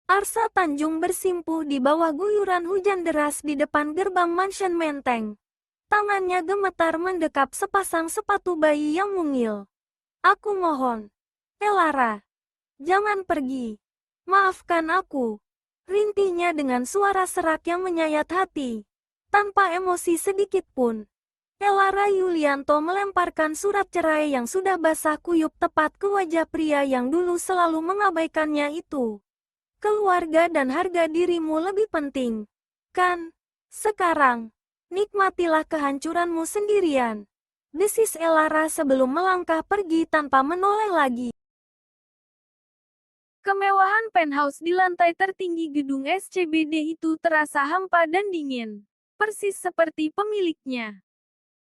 Arsa Tanjung bersimpuh di bawah guyuran hujan deras di depan gerbang mansion Menteng. Tangannya gemetar mendekap sepasang sepatu bayi yang mungil. Aku mohon. Elara, jangan pergi. Maafkan aku. Rintinya dengan suara serak yang menyayat hati. Tanpa emosi sedikit pun. Elara Yulianto melemparkan surat cerai yang sudah basah kuyup tepat ke wajah pria yang dulu selalu mengabaikannya itu. Keluarga dan harga dirimu lebih penting. Kan? Sekarang, nikmatilah kehancuranmu sendirian. Desis Elara sebelum melangkah pergi tanpa menoleh lagi. Kemewahan penthouse di lantai tertinggi gedung SCBD itu terasa hampa dan dingin. Persis seperti pemiliknya.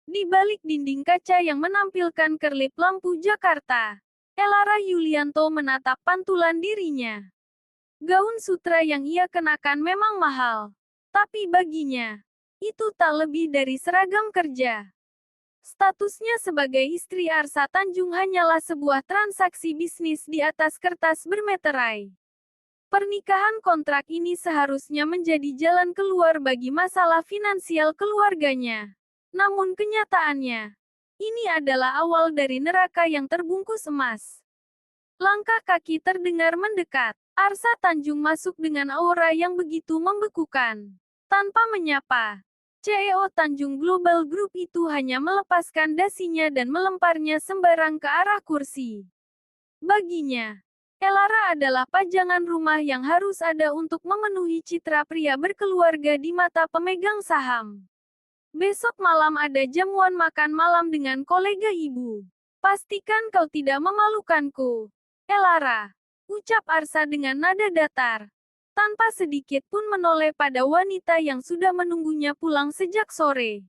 Di balik dinding kaca yang menampilkan kerlip lampu Jakarta, Elara Yulianto menatap pantulan dirinya. Gaun sutra yang ia kenakan memang mahal. Tapi baginya, itu tak lebih dari seragam kerja. Statusnya sebagai istri Arsa Tanjung hanyalah sebuah transaksi bisnis di atas kertas bermeterai. Pernikahan kontrak ini seharusnya menjadi jalan keluar bagi masalah finansial keluarganya. Namun kenyataannya, ini adalah awal dari neraka yang terbungkus emas. Langkah kaki terdengar mendekat. Arsa Tanjung masuk dengan aura yang begitu membekukan. Tanpa menyapa, CEO Tanjung Global Group itu hanya melepaskan dasinya dan melemparnya sembarang ke arah kursi. Baginya, Elara adalah pajangan rumah yang harus ada untuk memenuhi citra pria berkeluarga di mata pemegang saham. Besok malam ada jamuan makan malam dengan kolega ibu. Pastikan kau tidak memalukanku. Elara, ucap Arsa dengan nada datar. Tanpa sedikit pun menoleh pada wanita yang sudah menunggunya pulang sejak sore.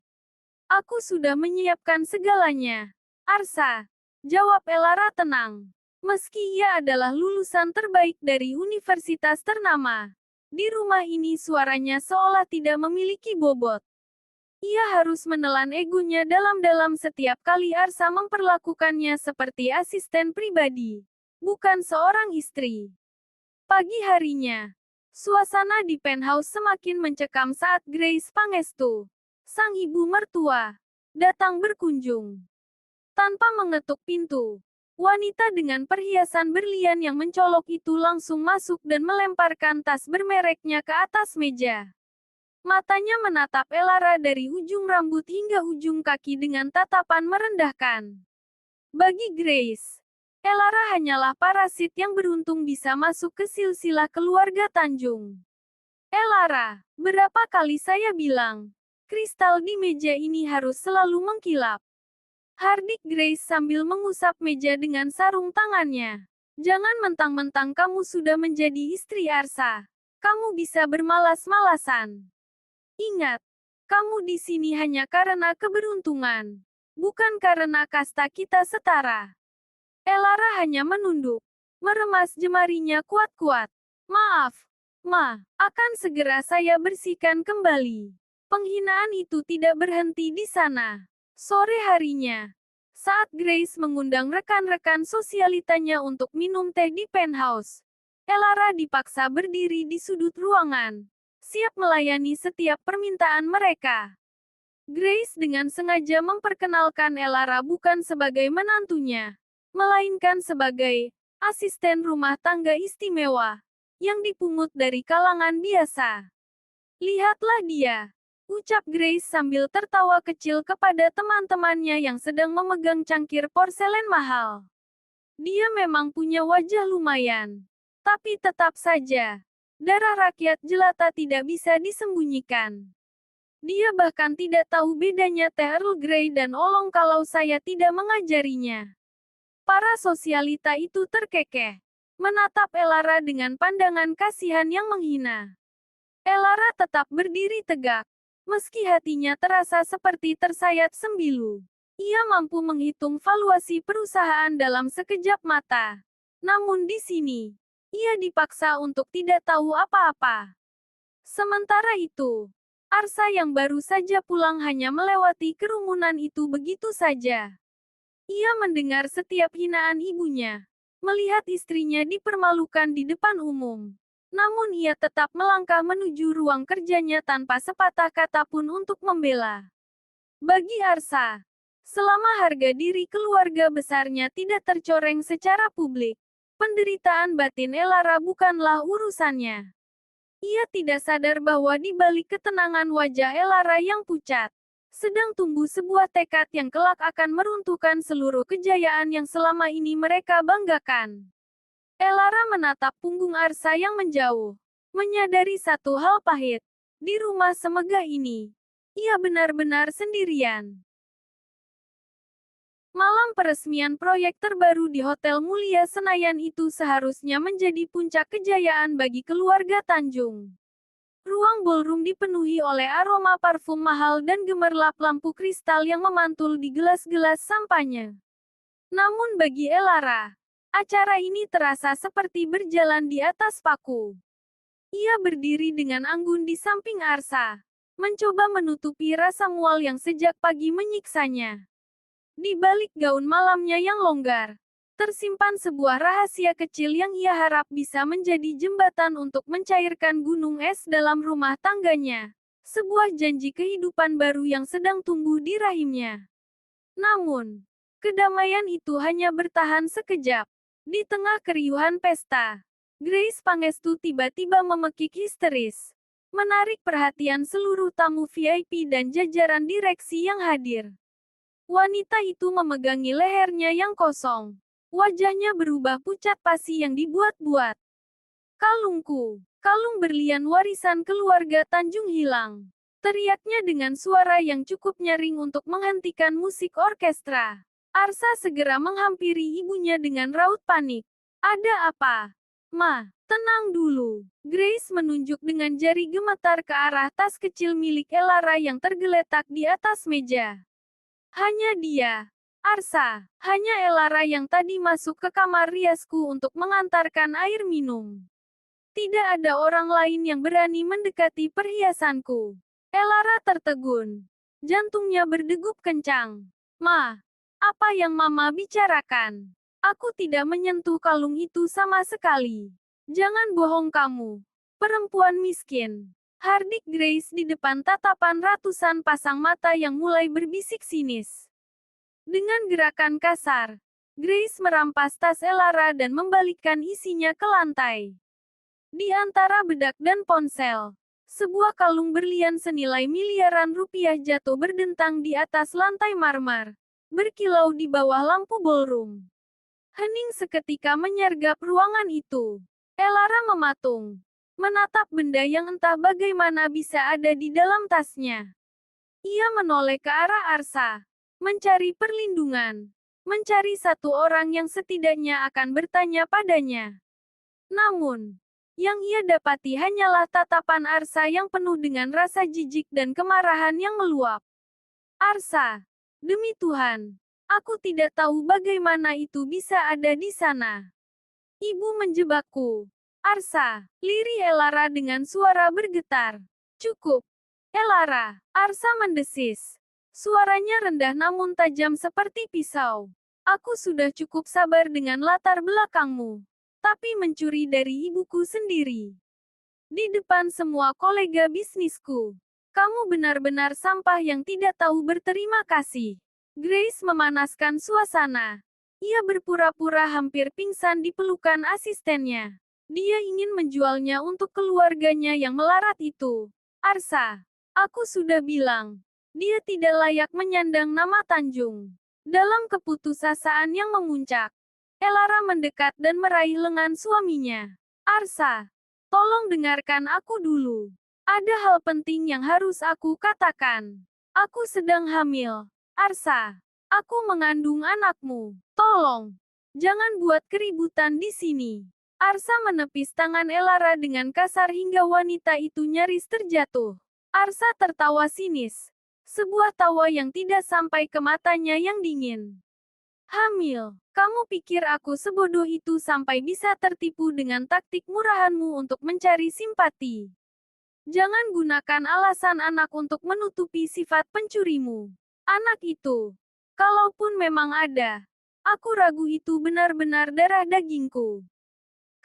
Aku sudah menyiapkan segalanya. Arsa, jawab Elara tenang. Meski ia adalah lulusan terbaik dari universitas ternama. Di rumah ini suaranya seolah tidak memiliki bobot. Ia harus menelan egonya dalam-dalam setiap kali Arsa memperlakukannya seperti asisten pribadi. Bukan seorang istri. Pagi harinya, suasana di penthouse semakin mencekam saat Grace Pangestu, sang ibu mertua, datang berkunjung. Tanpa mengetuk pintu, wanita dengan perhiasan berlian yang mencolok itu langsung masuk dan melemparkan tas bermereknya ke atas meja. Matanya menatap Elara dari ujung rambut hingga ujung kaki dengan tatapan merendahkan. Bagi Grace, Elara hanyalah parasit yang beruntung bisa masuk ke silsilah keluarga Tanjung. Elara, berapa kali saya bilang, kristal di meja ini harus selalu mengkilap. Hardik Grace sambil mengusap meja dengan sarung tangannya. Jangan mentang-mentang kamu sudah menjadi istri Arsa. Kamu bisa bermalas-malasan. Ingat, kamu di sini hanya karena keberuntungan. Bukan karena kasta kita setara. Elara hanya menunduk, meremas jemarinya kuat-kuat. Maaf, Ma, akan segera saya bersihkan kembali. Penghinaan itu tidak berhenti di sana. Sore harinya, saat Grace mengundang rekan-rekan sosialitanya untuk minum teh di penthouse, Elara dipaksa berdiri di sudut ruangan, siap melayani setiap permintaan mereka. Grace dengan sengaja memperkenalkan Elara bukan sebagai menantunya, melainkan sebagai asisten rumah tangga istimewa yang dipungut dari kalangan biasa. Lihatlah dia, ucap Grace sambil tertawa kecil kepada teman-temannya yang sedang memegang cangkir porselen mahal. Dia memang punya wajah lumayan, tapi tetap saja, darah rakyat jelata tidak bisa disembunyikan. Dia bahkan tidak tahu bedanya teh Earl Grey dan oolong kalau saya tidak mengajarinya. Para sosialita itu terkekeh, menatap Elara dengan pandangan kasihan yang menghina. Elara tetap berdiri tegak, meski hatinya terasa seperti tersayat sembilu. Ia mampu menghitung valuasi perusahaan dalam sekejap mata. Namun di sini, ia dipaksa untuk tidak tahu apa-apa. Sementara itu, Arsa yang baru saja pulang hanya melewati kerumunan itu begitu saja. Ia mendengar setiap hinaan ibunya, melihat istrinya dipermalukan di depan umum. Namun ia tetap melangkah menuju ruang kerjanya tanpa sepatah kata pun untuk membela. Bagi Arsa, selama harga diri keluarga besarnya tidak tercoreng secara publik, penderitaan batin Elara bukanlah urusannya. Ia tidak sadar bahwa di balik ketenangan wajah Elara yang pucat, sedang tumbuh sebuah tekad yang kelak akan meruntuhkan seluruh kejayaan yang selama ini mereka banggakan. Elara menatap punggung Arsa yang menjauh, menyadari satu hal pahit. Di rumah semegah ini, ia benar-benar sendirian. Malam peresmian proyek terbaru di Hotel Mulia Senayan itu seharusnya menjadi puncak kejayaan bagi keluarga Tanjung. Ruang ballroom dipenuhi oleh aroma parfum mahal dan gemerlap lampu kristal yang memantul di gelas-gelas sampahnya. Namun bagi Elara, acara ini terasa seperti berjalan di atas paku. Ia berdiri dengan anggun di samping Arsa, mencoba menutupi rasa mual yang sejak pagi menyiksanya. Di balik gaun malamnya yang longgar, tersimpan sebuah rahasia kecil yang ia harap bisa menjadi jembatan untuk mencairkan gunung es dalam rumah tangganya. Sebuah janji kehidupan baru yang sedang tumbuh di rahimnya. Namun, kedamaian itu hanya bertahan sekejap. Di tengah keriuhan pesta, Grace Pangestu tiba-tiba memekik histeris, menarik perhatian seluruh tamu VIP dan jajaran direksi yang hadir. Wanita itu memegangi lehernya yang kosong. Wajahnya berubah pucat pasi yang dibuat-buat. Kalungku, kalung berlian warisan keluarga Tanjung hilang. Teriaknya dengan suara yang cukup nyaring untuk menghentikan musik orkestra. Arsa segera menghampiri ibunya dengan raut panik. Ada apa? Ma, tenang dulu. Grace menunjuk dengan jari gemetar ke arah tas kecil milik Elara yang tergeletak di atas meja. Hanya dia, Arsa, hanya Elara yang tadi masuk ke kamar riasku untuk mengantarkan air minum. Tidak ada orang lain yang berani mendekati perhiasanku. Elara tertegun. Jantungnya berdegup kencang. Ma, apa yang Mama bicarakan? Aku tidak menyentuh kalung itu sama sekali. Jangan bohong kamu. Perempuan miskin. Hardik Grace di depan tatapan ratusan pasang mata yang mulai berbisik sinis. Dengan gerakan kasar, Grace merampas tas Elara dan membalikkan isinya ke lantai. Di antara bedak dan ponsel, sebuah kalung berlian senilai miliaran rupiah jatuh berdentang di atas lantai marmer, berkilau di bawah lampu ballroom. Hening seketika menyergap ruangan itu. Elara mematung, menatap benda yang entah bagaimana bisa ada di dalam tasnya. Ia menoleh ke arah Arsa, mencari perlindungan, mencari satu orang yang setidaknya akan bertanya padanya. Namun, yang ia dapati hanyalah tatapan Arsa yang penuh dengan rasa jijik dan kemarahan yang meluap. Arsa, demi Tuhan, aku tidak tahu bagaimana itu bisa ada di sana. Ibu menjebakku. Arsa, lirih Elara dengan suara bergetar. Cukup. Elara, Arsa mendesis. Suaranya rendah namun tajam seperti pisau. Aku sudah cukup sabar dengan latar belakangmu. Tapi mencuri dari ibuku sendiri. Di depan semua kolega bisnisku. Kamu benar-benar sampah yang tidak tahu berterima kasih. Grace memanaskan suasana. Ia berpura-pura hampir pingsan di pelukan asistennya. Dia ingin menjualnya untuk keluarganya yang melarat itu. Arsa, aku sudah bilang, dia tidak layak menyandang nama Tanjung. Dalam keputusasaan yang memuncak, Elara mendekat dan meraih lengan suaminya. Arsa, tolong dengarkan aku dulu. Ada hal penting yang harus aku katakan. Aku sedang hamil. Arsa, aku mengandung anakmu. Tolong, jangan buat keributan di sini. Arsa menepis tangan Elara dengan kasar hingga wanita itu nyaris terjatuh. Arsa tertawa sinis. Sebuah tawa yang tidak sampai ke matanya yang dingin. Hamil, kamu pikir aku sebodoh itu sampai bisa tertipu dengan taktik murahanmu untuk mencari simpati? Jangan gunakan alasan anak untuk menutupi sifat pencurimu. Anak itu, kalaupun memang ada, aku ragu itu benar-benar darah dagingku.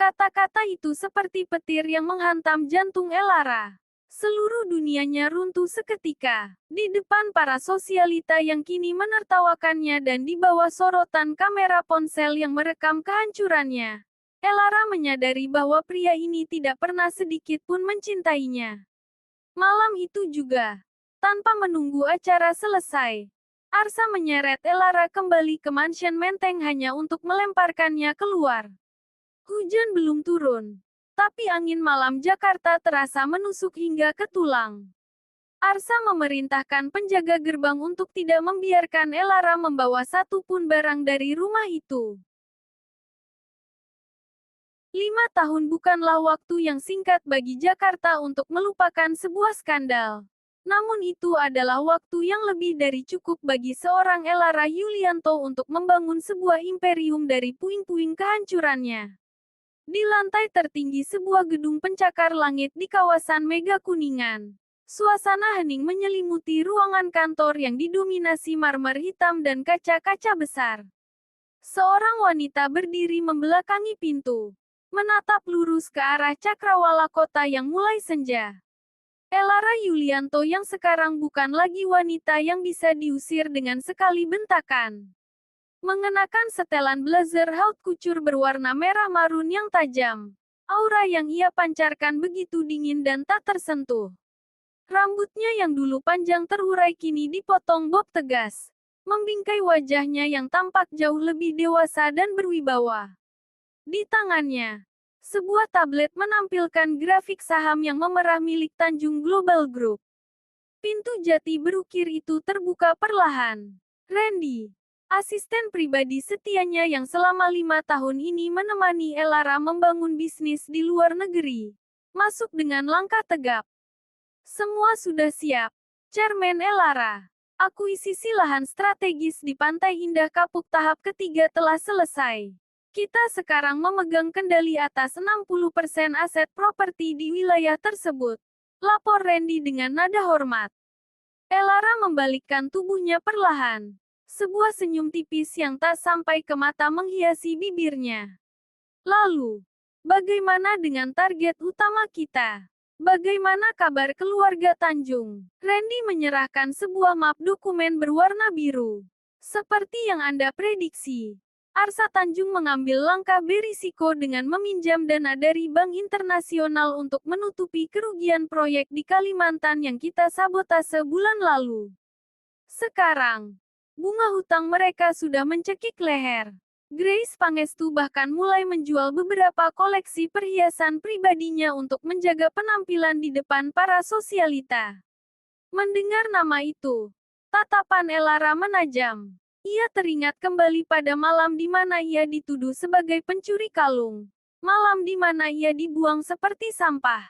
Kata-kata itu seperti petir yang menghantam jantung Elara. Seluruh dunianya runtuh seketika. Di depan para sosialita yang kini menertawakannya dan di bawah sorotan kamera ponsel yang merekam kehancurannya, Elara menyadari bahwa pria ini tidak pernah sedikit pun mencintainya. Malam itu juga, tanpa menunggu acara selesai, Arsa menyeret Elara kembali ke mansion Menteng hanya untuk melemparkannya keluar. Hujan belum turun, tapi angin malam Jakarta terasa menusuk hingga ke tulang. Arsa memerintahkan penjaga gerbang untuk tidak membiarkan Elara membawa satu pun barang dari rumah itu. 5 tahun bukanlah waktu yang singkat bagi Jakarta untuk melupakan sebuah skandal. Namun itu adalah waktu yang lebih dari cukup bagi seorang Elara Yulianto untuk membangun sebuah imperium dari puing-puing kehancurannya. Di lantai tertinggi sebuah gedung pencakar langit di kawasan Mega Kuningan, suasana hening menyelimuti ruangan kantor yang didominasi marmer hitam dan kaca-kaca besar. Seorang wanita berdiri membelakangi pintu, menatap lurus ke arah cakrawala kota yang mulai senja. Elara Yulianto yang sekarang bukan lagi wanita yang bisa diusir dengan sekali bentakan. Mengenakan setelan blazer haute couture berwarna merah marun yang tajam. Aura yang ia pancarkan begitu dingin dan tak tersentuh. Rambutnya yang dulu panjang terurai kini dipotong bob tegas, membingkai wajahnya yang tampak jauh lebih dewasa dan berwibawa. Di tangannya, sebuah tablet menampilkan grafik saham yang memerah milik Tanjung Global Group. Pintu jati berukir itu terbuka perlahan. Randy, asisten pribadi setianya yang selama 5 tahun ini menemani Elara membangun bisnis di luar negeri, masuk dengan langkah tegap. Semua sudah siap. Chairman Elara, akuisisi lahan strategis di Pantai Indah Kapuk tahap ketiga telah selesai. Kita sekarang memegang kendali atas 60% aset properti di wilayah tersebut. Lapor Randy dengan nada hormat. Elara membalikkan tubuhnya perlahan. Sebuah senyum tipis yang tak sampai ke mata menghiasi bibirnya. Lalu, bagaimana dengan target utama kita? Bagaimana kabar keluarga Tanjung? Randy menyerahkan sebuah map dokumen berwarna biru. Seperti yang Anda prediksi, Arsa Tanjung mengambil langkah berisiko dengan meminjam dana dari Bank Internasional untuk menutupi kerugian proyek di Kalimantan yang kita sabotase bulan lalu. Sekarang, bunga hutang mereka sudah mencekik leher. Grace Pangestu bahkan mulai menjual beberapa koleksi perhiasan pribadinya untuk menjaga penampilan di depan para sosialita. Mendengar nama itu, tatapan Elara menajam. Ia teringat kembali pada malam di mana ia dituduh sebagai pencuri kalung. Malam di mana ia dibuang seperti sampah.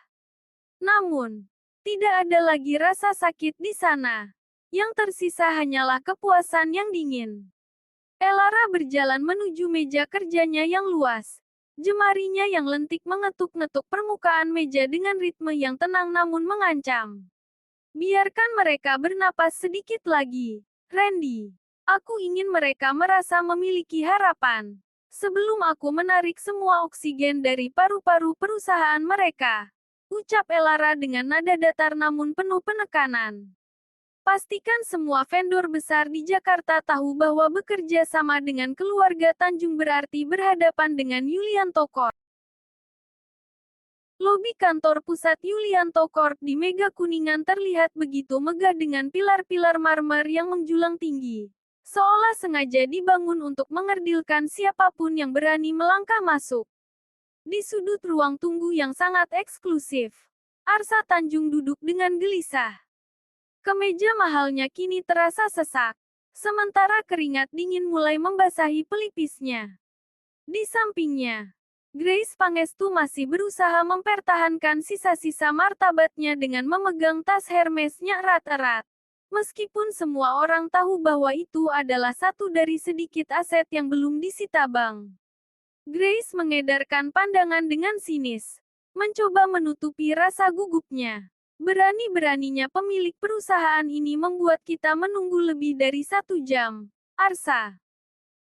Namun, tidak ada lagi rasa sakit di sana. Yang tersisa hanyalah kepuasan yang dingin. Elara berjalan menuju meja kerjanya yang luas. Jemarinya yang lentik mengetuk-ngetuk permukaan meja dengan ritme yang tenang namun mengancam. Biarkan mereka bernapas sedikit lagi, Randy. Aku ingin mereka merasa memiliki harapan. Sebelum aku menarik semua oksigen dari paru-paru perusahaan mereka. Ucap Elara dengan nada datar namun penuh penekanan. Pastikan semua vendor besar di Jakarta tahu bahwa bekerja sama dengan keluarga Tanjung berarti berhadapan dengan Yulianto Corp. Lobi kantor pusat Yulianto Corp di Mega Kuningan terlihat begitu megah dengan pilar-pilar marmer yang menjulang tinggi. Seolah sengaja dibangun untuk mengerdilkan siapapun yang berani melangkah masuk. Di sudut ruang tunggu yang sangat eksklusif, Arsa Tanjung duduk dengan gelisah. Kemeja mahalnya kini terasa sesak, sementara keringat dingin mulai membasahi pelipisnya. Di sampingnya, Grace Pangestu masih berusaha mempertahankan sisa-sisa martabatnya dengan memegang tas Hermes-nya erat-erat. Meskipun semua orang tahu bahwa itu adalah satu dari sedikit aset yang belum disita bank. Grace mengedarkan pandangan dengan sinis, mencoba menutupi rasa gugupnya. Berani-beraninya pemilik perusahaan ini membuat kita menunggu lebih dari 1 jam. Arsa,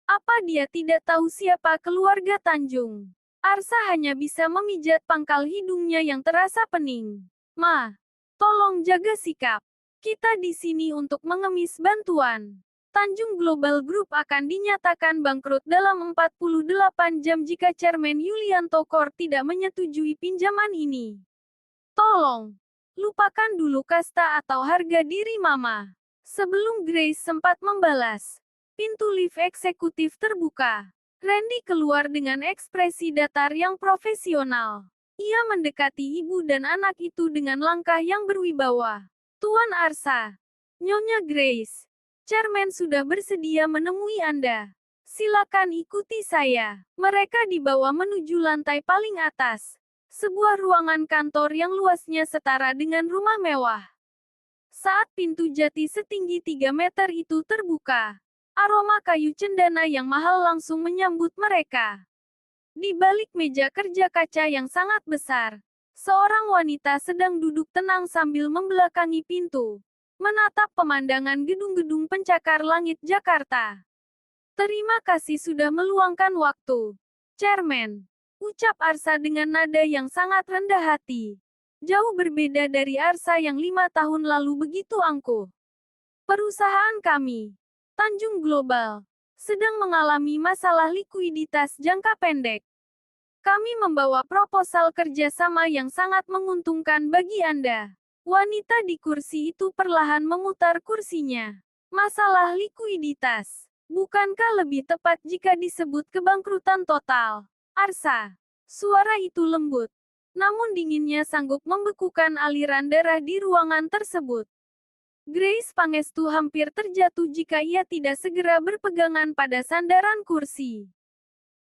apa dia tidak tahu siapa keluarga Tanjung? Arsa hanya bisa memijat pangkal hidungnya yang terasa pening. Ma, tolong jaga sikap. Kita di sini untuk mengemis bantuan. Tanjung Global Group akan dinyatakan bangkrut dalam 48 jam jika Chairman Yulianto Kor tidak menyetujui pinjaman ini. Tolong, lupakan dulu kasta atau harga diri Mama. Sebelum Grace sempat membalas, pintu lift eksekutif terbuka. Randy keluar dengan ekspresi datar yang profesional. Ia mendekati ibu dan anak itu dengan langkah yang berwibawa. Tuan Arsa, Nyonya Grace, Chairman sudah bersedia menemui Anda. Silakan ikuti saya. Mereka dibawa menuju lantai paling atas. Sebuah ruangan kantor yang luasnya setara dengan rumah mewah. Saat pintu jati setinggi 3 meter itu terbuka, aroma kayu cendana yang mahal langsung menyambut mereka. Di balik meja kerja kaca yang sangat besar, seorang wanita sedang duduk tenang sambil membelakangi pintu, menatap pemandangan gedung-gedung pencakar langit Jakarta. Terima kasih sudah meluangkan waktu, Chairman. Ucap Arsa dengan nada yang sangat rendah hati. Jauh berbeda dari Arsa yang 5 tahun lalu begitu angkuh. Perusahaan kami, Tanjung Global, sedang mengalami masalah likuiditas jangka pendek. Kami membawa proposal kerjasama yang sangat menguntungkan bagi Anda. Wanita di kursi itu perlahan memutar kursinya. Masalah likuiditas. Bukankah lebih tepat jika disebut kebangkrutan total? Arsa. Suara itu lembut. Namun dinginnya sanggup membekukan aliran darah di ruangan tersebut. Grace Pangestu hampir terjatuh jika ia tidak segera berpegangan pada sandaran kursi.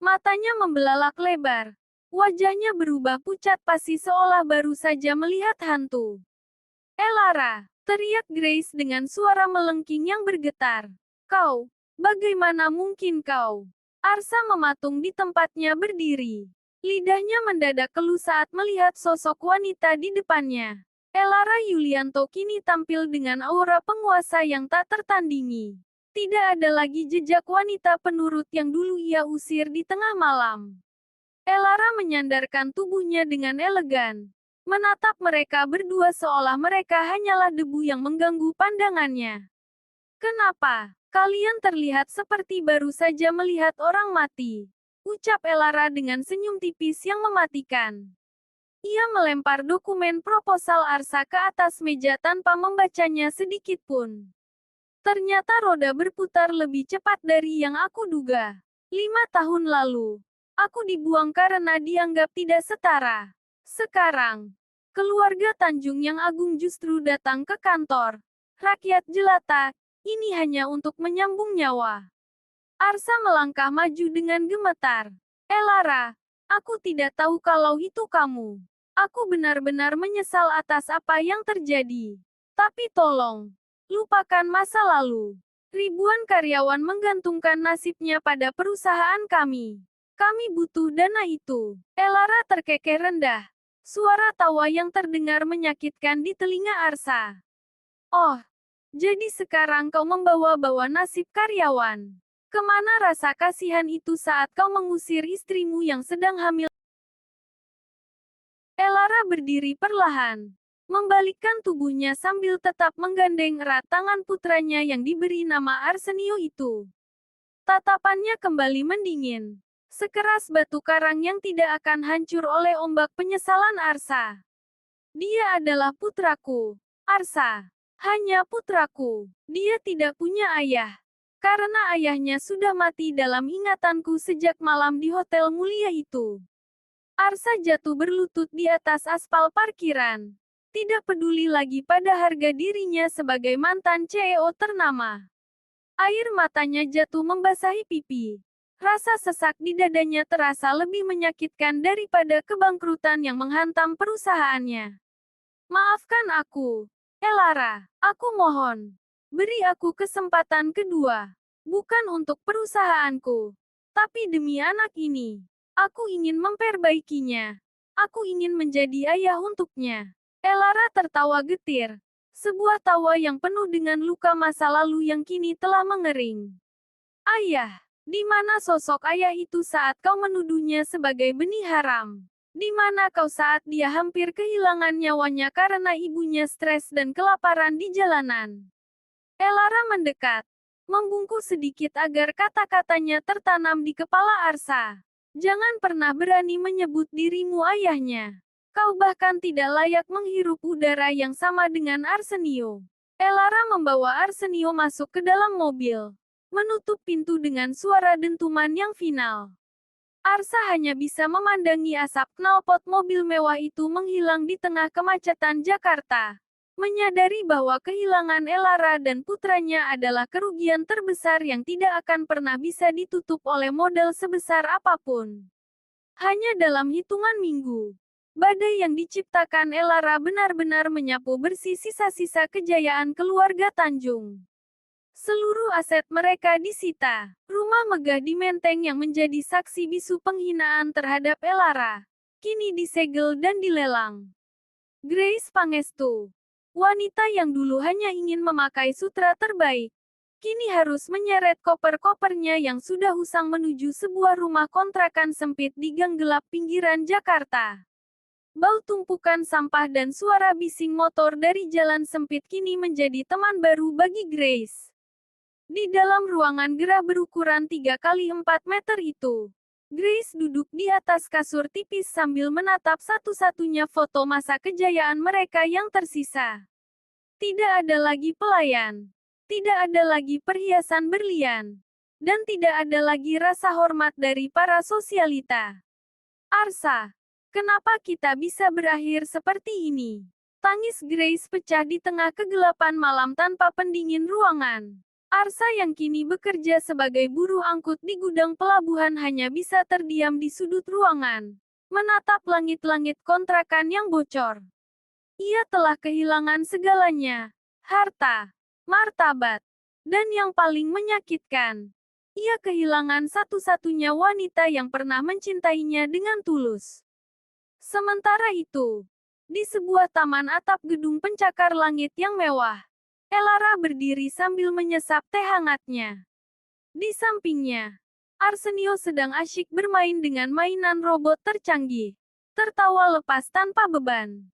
Matanya membelalak lebar. Wajahnya berubah pucat pasi seolah baru saja melihat hantu. Elara, teriak Grace dengan suara melengking yang bergetar. Kau, bagaimana mungkin kau? Arsa mematung di tempatnya berdiri. Lidahnya mendadak keluh saat melihat sosok wanita di depannya. Elara Yulianto kini tampil dengan aura penguasa yang tak tertandingi. Tidak ada lagi jejak wanita penurut yang dulu ia usir di tengah malam. Elara menyandarkan tubuhnya dengan elegan, menatap mereka berdua seolah mereka hanyalah debu yang mengganggu pandangannya. Kenapa? Kalian terlihat seperti baru saja melihat orang mati. Ucap Elara dengan senyum tipis yang mematikan. Ia melempar dokumen proposal Arsa ke atas meja tanpa membacanya sedikit pun. Ternyata roda berputar lebih cepat dari yang aku duga. 5 tahun lalu, aku dibuang karena dianggap tidak setara. Sekarang, keluarga Tanjung yang agung justru datang ke kantor. Rakyat jelata, ini hanya untuk menyambung nyawa. Arsa melangkah maju dengan gemetar. Elara, aku tidak tahu kalau itu kamu. Aku benar-benar menyesal atas apa yang terjadi. Tapi tolong, lupakan masa lalu. Ribuan karyawan menggantungkan nasibnya pada perusahaan kami. Kami butuh dana itu. Elara terkekeh rendah. Suara tawa yang terdengar menyakitkan di telinga Arsa. Oh, jadi sekarang kau membawa-bawa nasib karyawan. Kemana rasa kasihan itu saat kau mengusir istrimu yang sedang hamil? Elara berdiri perlahan, membalikkan tubuhnya sambil tetap menggandeng erat tangan putranya yang diberi nama Arsenio itu. Tatapannya kembali mendingin, sekeras batu karang yang tidak akan hancur oleh ombak penyesalan Arsa. Dia adalah putraku, Arsa. Hanya putraku. Dia tidak punya ayah. Karena ayahnya sudah mati dalam ingatanku sejak malam di hotel mulia itu. Arsa jatuh berlutut di atas aspal parkiran. Tidak peduli lagi pada harga dirinya sebagai mantan CEO ternama. Air matanya jatuh membasahi pipi. Rasa sesak di dadanya terasa lebih menyakitkan daripada kebangkrutan yang menghantam perusahaannya. Maafkan aku, Elara. Aku mohon. Beri aku kesempatan kedua. Bukan untuk perusahaanku. Tapi demi anak ini. Aku ingin memperbaikinya. Aku ingin menjadi ayah untuknya. Elara tertawa getir. Sebuah tawa yang penuh dengan luka masa lalu yang kini telah mengering. Ayah. Di mana sosok ayah itu saat kau menuduhnya sebagai benih haram? Di mana kau saat dia hampir kehilangan nyawanya karena ibunya stres dan kelaparan di jalanan? Elara mendekat, membungkuk sedikit agar kata-katanya tertanam di kepala Arsa. Jangan pernah berani menyebut dirimu ayahnya. Kau bahkan tidak layak menghirup udara yang sama dengan Arsenio. Elara membawa Arsenio masuk ke dalam mobil, menutup pintu dengan suara dentuman yang final. Arsa hanya bisa memandangi asap knalpot mobil mewah itu menghilang di tengah kemacetan Jakarta. Menyadari bahwa kehilangan Elara dan putranya adalah kerugian terbesar yang tidak akan pernah bisa ditutup oleh modal sebesar apapun. Hanya dalam hitungan minggu, badai yang diciptakan Elara benar-benar menyapu bersih sisa-sisa kejayaan keluarga Tanjung. Seluruh aset mereka disita. Rumah megah di Menteng yang menjadi saksi bisu penghinaan terhadap Elara, kini disegel dan dilelang. Grace Pangestu, wanita yang dulu hanya ingin memakai sutra terbaik, kini harus menyeret koper-kopernya yang sudah usang menuju sebuah rumah kontrakan sempit di gang gelap pinggiran Jakarta. Bau tumpukan sampah dan suara bising motor dari jalan sempit kini menjadi teman baru bagi Grace. Di dalam ruangan gerah berukuran 3 kali 4 meter itu, Grace duduk di atas kasur tipis sambil menatap satu-satunya foto masa kejayaan mereka yang tersisa. Tidak ada lagi pelayan, tidak ada lagi perhiasan berlian, dan tidak ada lagi rasa hormat dari para sosialita. Arsa, kenapa kita bisa berakhir seperti ini? Tangis Grace pecah di tengah kegelapan malam tanpa pendingin ruangan. Arsa yang kini bekerja sebagai buruh angkut di gudang pelabuhan hanya bisa terdiam di sudut ruangan, menatap langit-langit kontrakan yang bocor. Ia telah kehilangan segalanya, harta, martabat, dan yang paling menyakitkan, ia kehilangan satu-satunya wanita yang pernah mencintainya dengan tulus. Sementara itu, di sebuah taman atap gedung pencakar langit yang mewah, Elara berdiri sambil menyesap teh hangatnya. Di sampingnya, Arsenio sedang asyik bermain dengan mainan robot tercanggih, tertawa lepas tanpa beban.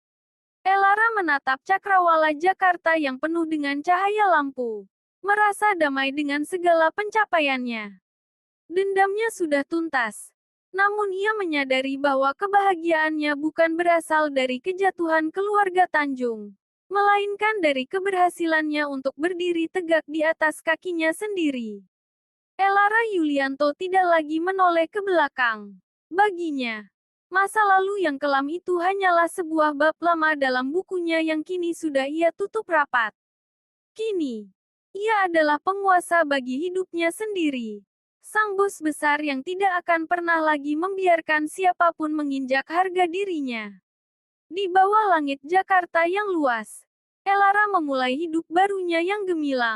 Elara menatap cakrawala Jakarta yang penuh dengan cahaya lampu, merasa damai dengan segala pencapaiannya. Dendamnya sudah tuntas, namun ia menyadari bahwa kebahagiaannya bukan berasal dari kejatuhan keluarga Tanjung, melainkan dari keberhasilannya untuk berdiri tegak di atas kakinya sendiri. Elara Yulianto tidak lagi menoleh ke belakang. Baginya, masa lalu yang kelam itu hanyalah sebuah bab lama dalam bukunya yang kini sudah ia tutup rapat. Kini, ia adalah penguasa bagi hidupnya sendiri. Sang bos besar yang tidak akan pernah lagi membiarkan siapapun menginjak harga dirinya. Di bawah langit Jakarta yang luas, Elara memulai hidup barunya yang gemilang.